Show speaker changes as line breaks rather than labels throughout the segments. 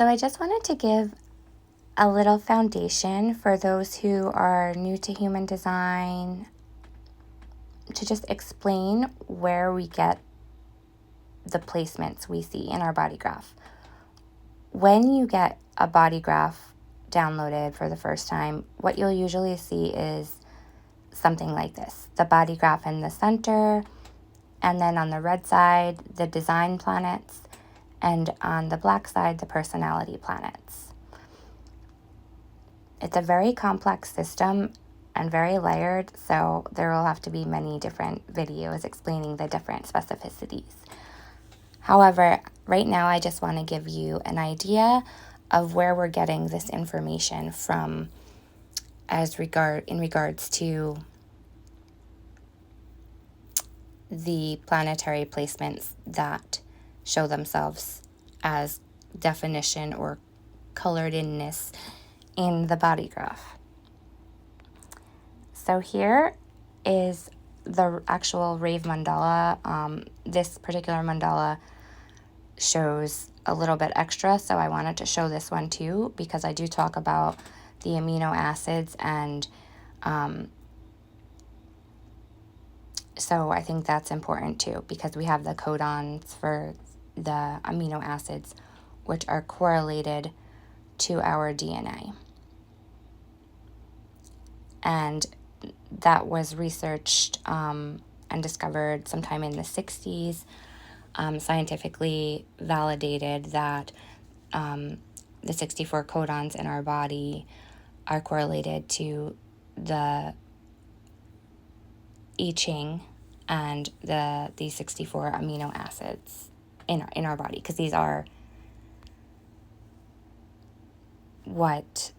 So I just wanted to give a little foundation for those who are new to human design, to just explain where we get the placements we see in our body graph. When you get a body graph downloaded for the first time, what you'll usually see is something like this: the body graph in the center, and then on the red side, the design planets, and on the black side, the personality planets. It's a very complex system and very layered, so there will have to be many different videos explaining the different specificities. However, right now I just want to give you an idea of where we're getting this information from in regards to the planetary placements that show themselves as definition or colored inness in the body graph. So here is the actual Rave mandala. This particular mandala shows a little bit extra, so I wanted to show this one too, because I do talk about the amino acids, and so I think that's important too, because we have the codons for the amino acids, which are correlated to our DNA. And that was researched and discovered sometime in the 60s, scientifically validated that the 64 codons in our body are correlated to the I Ching and the 64 amino acids in our body, because these are what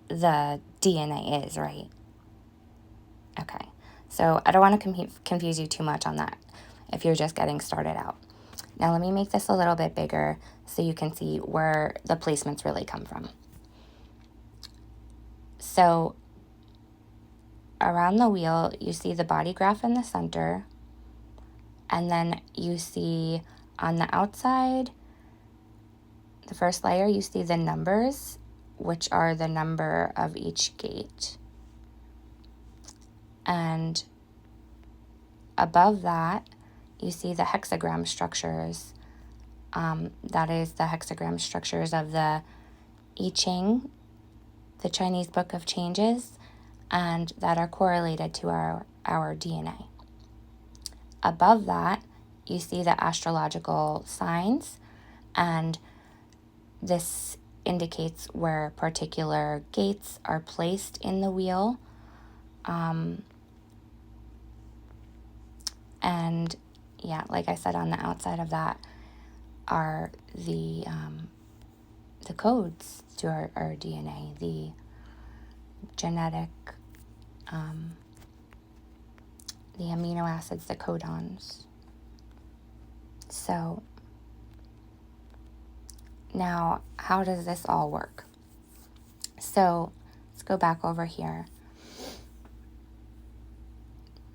the DNA is, right? Okay, so I don't want to confuse you too much on that if you're just getting started out. Now let me make this a little bit bigger so you can see where the placements really come from. So around the wheel, you see the body graph in the center, and then you see on the outside, the first layer, you see the numbers, which are the number of each gate. And above that, you see the hexagram structures. That is the hexagram structures of the I Ching, the Chinese Book of Changes, and that are correlated to our DNA. Above that, you see the astrological signs, and this indicates where particular gates are placed in the wheel. And yeah, like I said, on the outside of that are the codes to our DNA, the genetic, the amino acids, the codons. So now, how does this all work? So let's go back over here.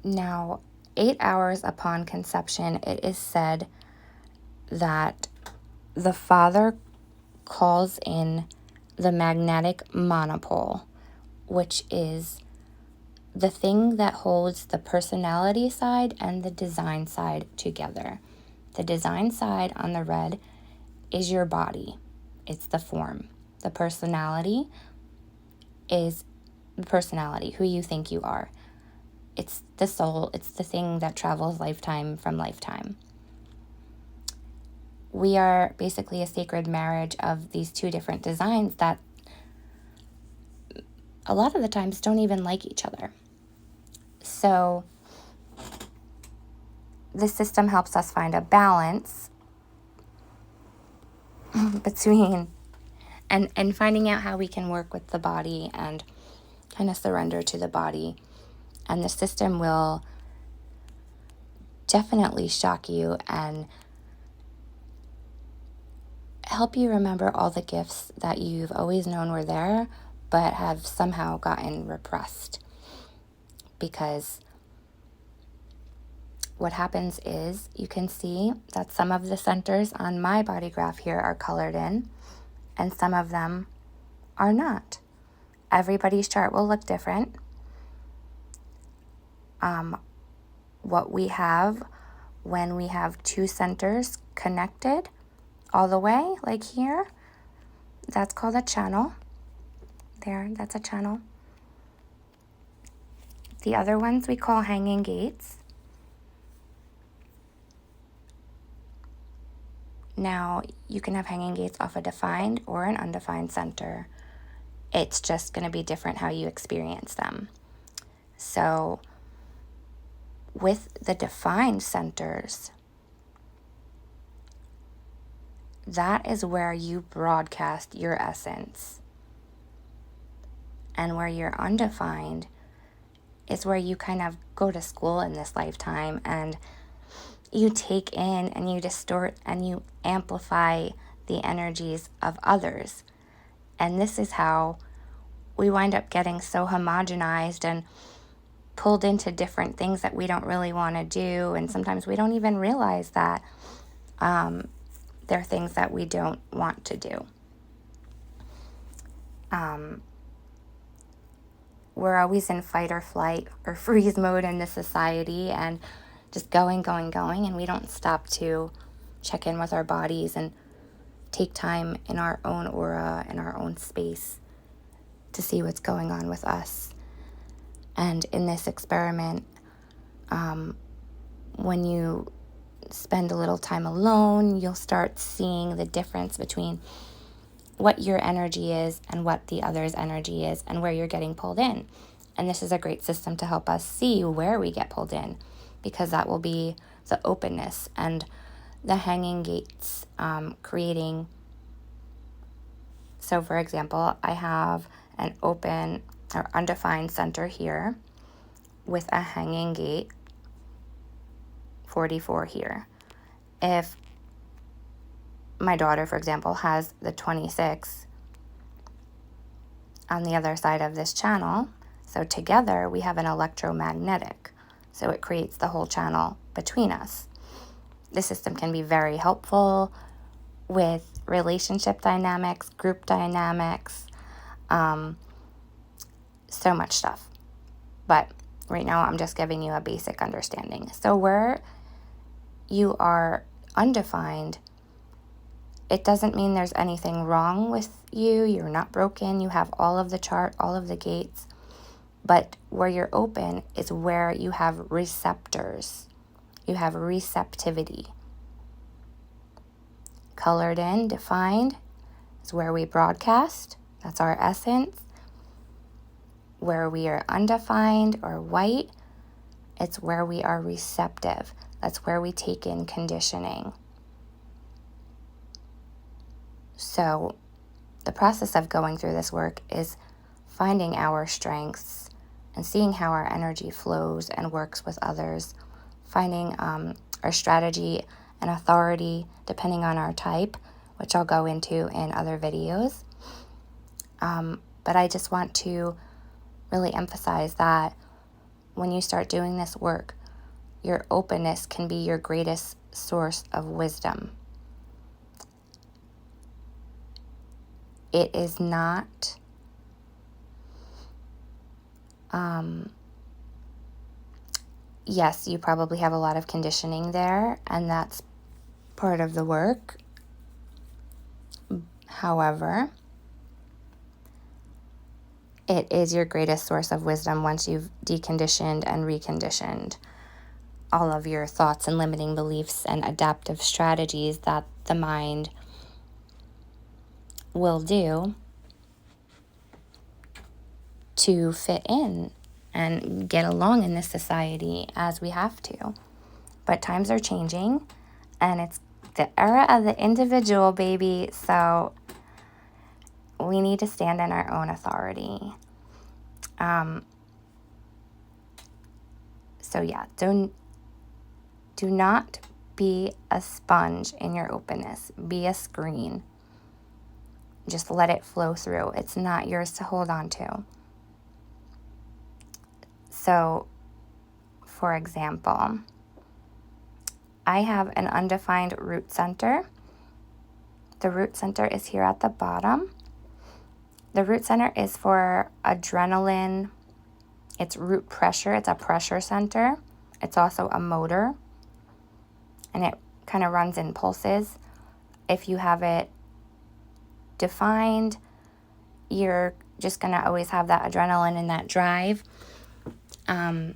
Now, 8 hours upon conception, it is said that the father calls in the magnetic monopole, which is the thing that holds the personality side and the design side together. The design side on the red is your body. It's the form. The personality is the personality, who you think you are. It's the soul. It's the thing that travels lifetime from lifetime. We are basically a sacred marriage of these two different designs that a lot of the times don't even like each other. So this system helps us find a balance between and finding out how we can work with the body and kind of surrender to the body. And the system will definitely shock you and help you remember all the gifts that you've always known were there, but have somehow gotten repressed. Because what happens is you can see that some of the centers on my body graph here are colored in and some of them are not. Everybody's chart will look different. What we have when we have two centers connected all the way, like here, that's called a channel. There, that's a channel. The other ones we call hanging gates. Now, you can have hanging gates off a defined or an undefined center. It's just going to be different how you experience them. So, with the defined centers, that is where you broadcast your essence. And where you're undefined is where you kind of go to school in this lifetime and you take in and you distort and you amplify the energies of others. And this is how we wind up getting so homogenized and pulled into different things that we don't really want to do. And sometimes we don't even realize that they're things that we don't want to do. We're always in fight or flight or freeze mode in this society and just going, and we don't stop to check in with our bodies and take time in our own aura, in our own space to see what's going on with us. And in this experiment, when you spend a little time alone, you'll start seeing the difference between what your energy is and what the other's energy is and where you're getting pulled in. And this is a great system to help us see where we get pulled in, because that will be the openness and the hanging gates creating. So for example, I have an open or undefined center here with a hanging gate 44 here. If my daughter, for example, has the 26 on the other side of this channel, so together we have an electromagnetic. So it creates the whole channel between us. This system can be very helpful with relationship dynamics, group dynamics, so much stuff. But right now I'm just giving you a basic understanding. So where you are undefined, it doesn't mean there's anything wrong with you. You're not broken. You have all of the chart, all of the gates. But where you're open is where you have receptors. You have receptivity. Colored in, defined, is where we broadcast. That's our essence. Where we are undefined or white, it's where we are receptive. That's where we take in conditioning. So the process of going through this work is finding our strengths and seeing how our energy flows and works with others, finding our strategy and authority depending on our type, which I'll go into in other videos. But I just want to really emphasize that when you start doing this work, your openness can be your greatest source of wisdom. It is not yes, you probably have a lot of conditioning there, and that's part of the work. However, it is your greatest source of wisdom once you've deconditioned and reconditioned all of your thoughts and limiting beliefs and adaptive strategies that the mind will do to fit in and get along in this society as we have to. But times are changing, and it's the era of the individual, baby, so we need to stand in our own authority. So yeah, do not be a sponge in your openness. Be a screen. Just let it flow through. It's not yours to hold on to. So, for example, I have an undefined root center. The root center is here at the bottom. The root center is for adrenaline. It's root pressure. It's a pressure center. It's also a motor, and it kind of runs in pulses. If you have it defined, you're just going to always have that adrenaline and that drive. And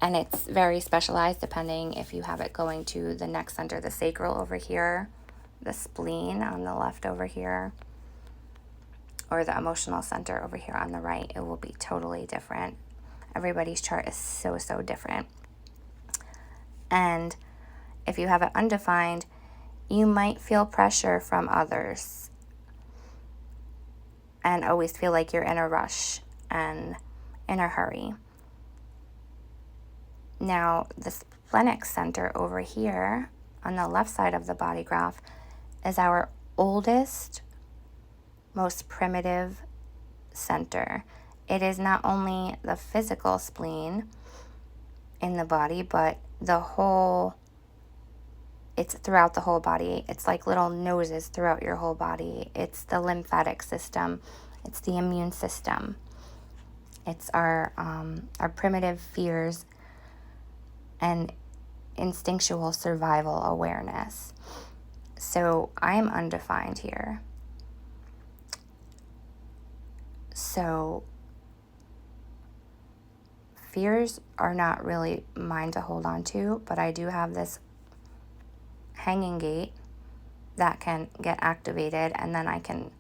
it's very specialized depending if you have it going to the neck center, the sacral over here, the spleen on the left over here, or the emotional center over here on the right. It will be totally different. Everybody's chart is so, so different. And if you have it undefined, you might feel pressure from others and always feel like you're in a rush and in a hurry. Now, the splenic center over here on the left side of the body graph is our oldest, most primitive center. It is not only the physical spleen in the body, but it's throughout the whole body. It's like little noses throughout your whole body. It's the lymphatic system. It's the immune system. It's our primitive fears and instinctual survival awareness. So I'm undefined here. So fears are not really mine to hold on to, but I do have this hanging gate that can get activated, and then I can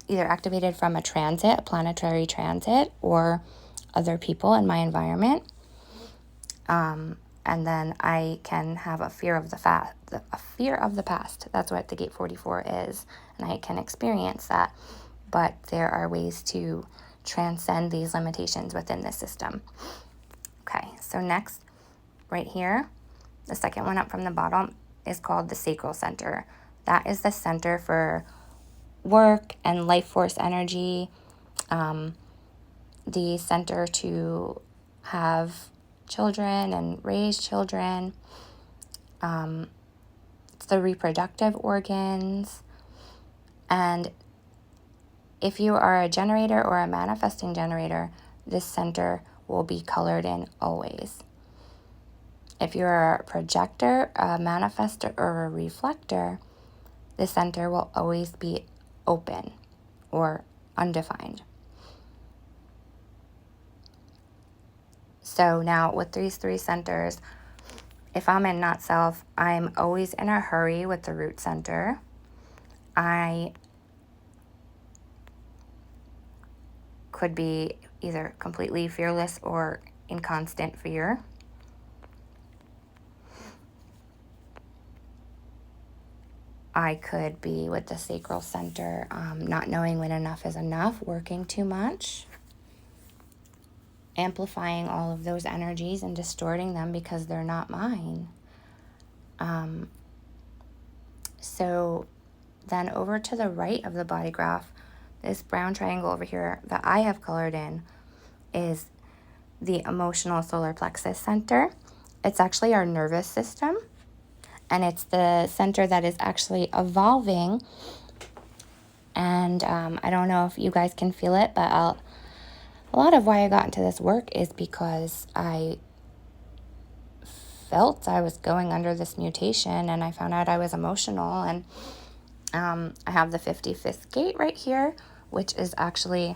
either activated from a transit, a planetary transit, or other people in my environment. And then I can have a fear of the past. That's what the gate 44 is, and I can experience that. But there are ways to transcend these limitations within the system. Okay, so next, right here, the second one up from the bottom is called the sacral center. That is the center for work and life force energy, the center to have children and raise children. It's the reproductive organs. And if you are a generator or a manifesting generator, this center will be colored in always. If you're a projector, a manifestor, or a reflector, the center will always be open or undefined. So now with these three centers, if I'm in not self, I'm always in a hurry with the root center. I could be either completely fearless or in constant fear. I could be with the sacral center, not knowing when enough is enough, working too much, amplifying all of those energies and distorting them because they're not mine. So then over to the right of the body graph, this brown triangle over here that I have colored in is the emotional solar plexus center. It's actually our nervous system, and it's the center that is actually evolving. And I don't know if you guys can feel it, but a lot of why I got into this work is because I felt I was going under this mutation, and I found out I was emotional. And I have the 55th gate right here, which is actually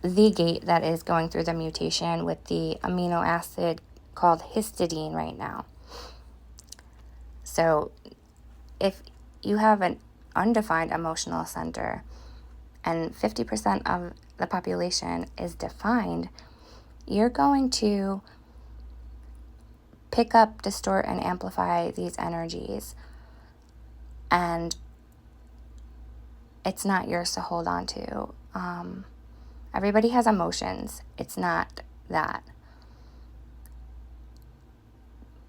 the gate that is going through the mutation with the amino acid called histidine right now. So if you have an undefined emotional center and 50% of the population is defined, you're going to pick up, distort, and amplify these energies. And it's not yours to hold on to. Everybody has emotions. It's not that.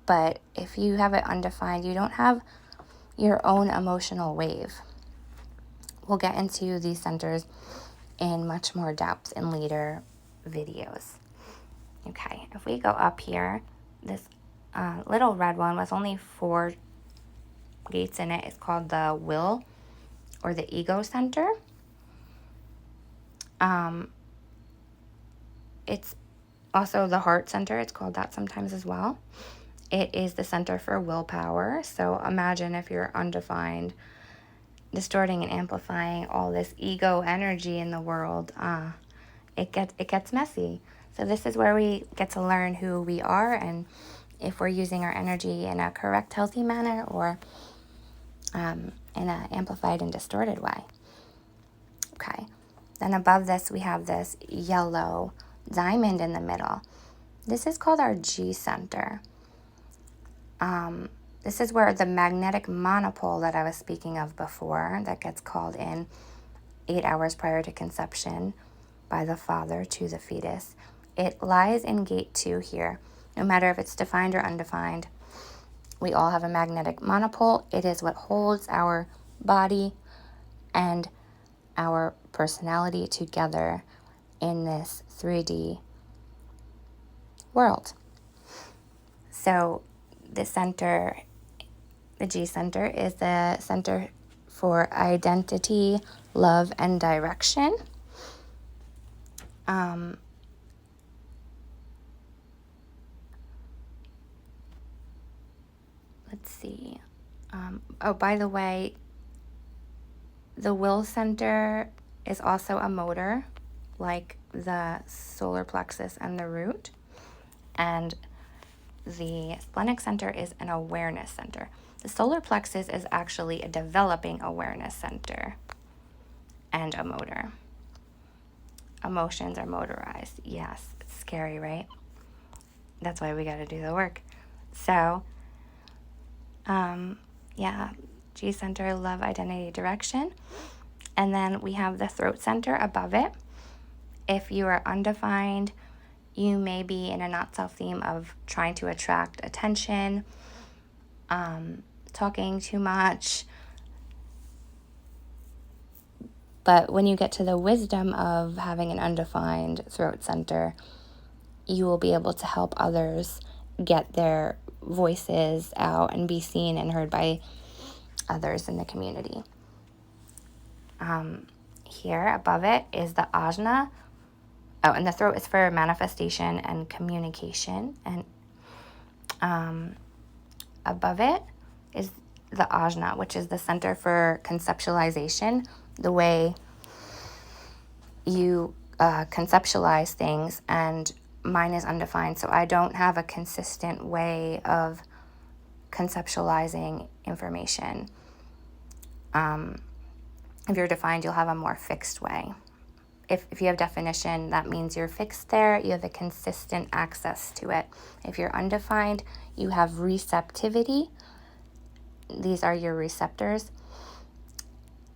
But if you have it undefined, you don't have your own emotional wave. We'll get into these centers in much more depth in later videos. Okay, if we go up here, this little red one with only 4 gates in it is called the will or the ego center. It's also the heart center. It's called that sometimes as well. It is the center for willpower. So imagine if you're undefined, distorting and amplifying all this ego energy in the world. It gets messy. So this is where we get to learn who we are and if we're using our energy in a correct, healthy manner or in an amplified and distorted way. Okay. Then above this, we have this yellow diamond in the middle. This is called our G center. This is where the magnetic monopole that I was speaking of before, that gets called in 8 hours prior to conception by the father to the fetus. It lies in gate 2 here. No matter if it's defined or undefined, we all have a magnetic monopole. It is what holds our body and our personality together in this 3D world. So the center, the G center, is the center for identity, love, and direction. Let's see. Oh, by the way, the will center is also a motor, like the solar plexus and the root. And the splenic center is an awareness center. The solar plexus is actually a developing awareness center and a motor. Emotions are motorized. Yes, it's scary, right? That's why we got to do the work. So, yeah, G center, love, identity, direction. And then we have the throat center above it. If you are undefined, you may be in a not self theme of trying to attract attention, talking too much. But when you get to the wisdom of having an undefined throat center, you will be able to help others get their voices out and be seen and heard by others in the community. Here above it is the ajna. Oh, and the throat is for manifestation and communication. And above it is the ajna, which is the center for conceptualization, the way you conceptualize things. And mine is undefined, so I don't have a consistent way of conceptualizing information. If you're defined, you'll have a more fixed way. If you have definition, that means you're fixed there. You have a consistent access to it. If you're undefined, you have receptivity. These are your receptors.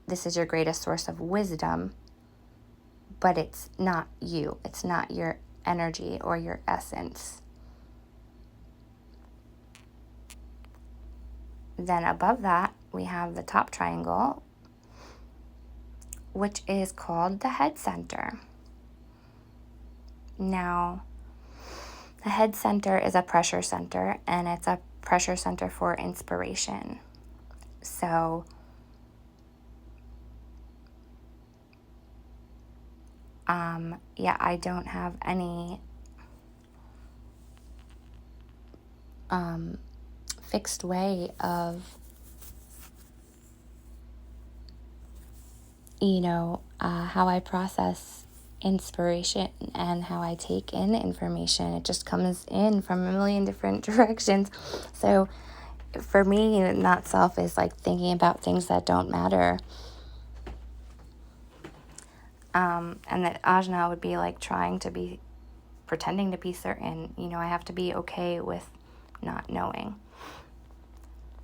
This is your greatest source of wisdom, but it's not you. It's not your energy or your essence. Then above that, we have the top triangle, which is called the head center. Now, the head center is a pressure center, and it's a pressure center for inspiration. So, I don't have any fixed way of, how I process inspiration and how I take in information. It just comes in from a million different directions. So for me, not self is like thinking about things that don't matter. And the ajna would be like pretending to be certain. I have to be okay with not knowing.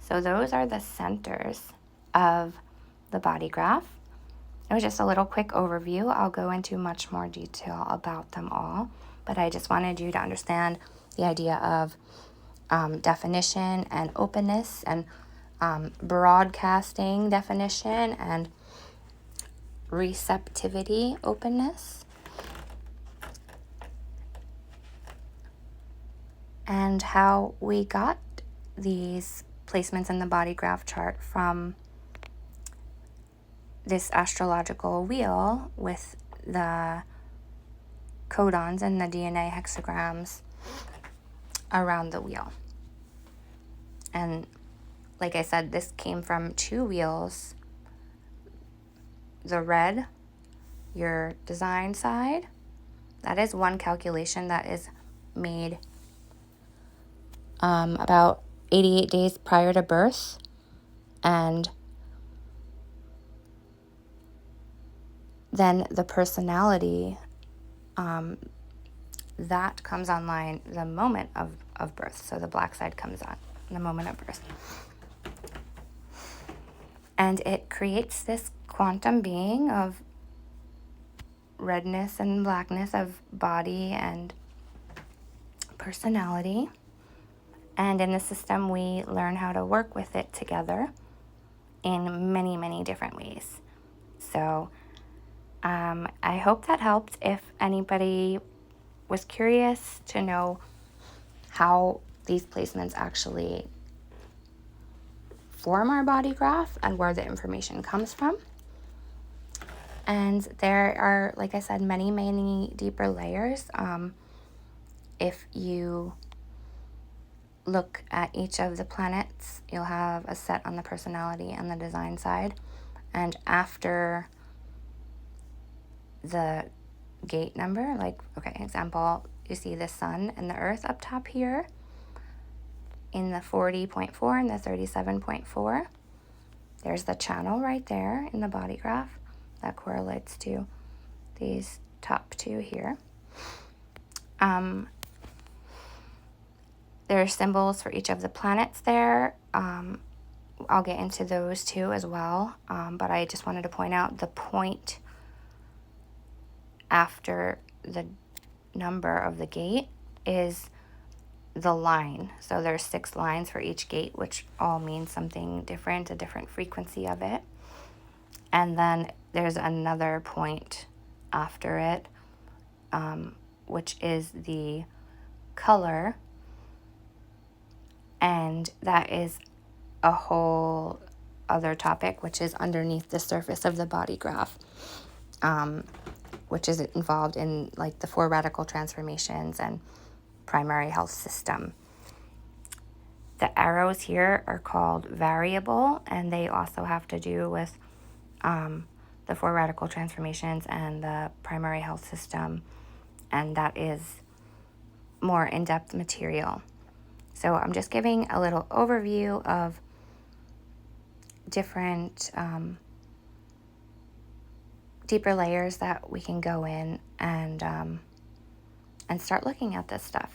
So those are the centers of the body graph. It was just a little quick overview. I'll go into much more detail about them all, but I just wanted you to understand the idea of definition and openness and broadcasting definition and receptivity openness. and how we got these placements in the body graph chart from this astrological wheel with the codons and the DNA hexagrams around the wheel. And like I said, this came from 2 wheels. The red, your design side, that is one calculation that is made about 88 days prior to birth. And then the personality, that comes online the moment of birth. So the black side comes on the moment of birth. And it creates this quantum being of redness and blackness of body and personality. And in the system, we learn how to work with it together in many, many different ways. So I hope that helped. If anybody was curious to know how these placements actually form our body graph and where the information comes from. And there are, like I said, many, many deeper layers. If you look at each of the planets, you'll have a set on the personality and the design side. And after the gate number, like, okay, example, you see the sun and the earth up top here in the 40.4 and the 37.4. There's the channel right there in the body graph that correlates to these top 2 here. There are symbols for each of the planets there. I'll get into those too as well. But I just wanted to point out the point after the number of the gate is the line. So there's 6 lines for each gate, which all mean something different, a different frequency of it. And then there's another point after it, which is the color. And that is a whole other topic, which is underneath the surface of the body graph, which is involved in like the 4 radical transformations and primary health system. The arrows here are called variable, and they also have to do with the 4 radical transformations and the primary health system, and that is more in-depth material. So I'm just giving a little overview of different deeper layers that we can go in and start looking at this stuff.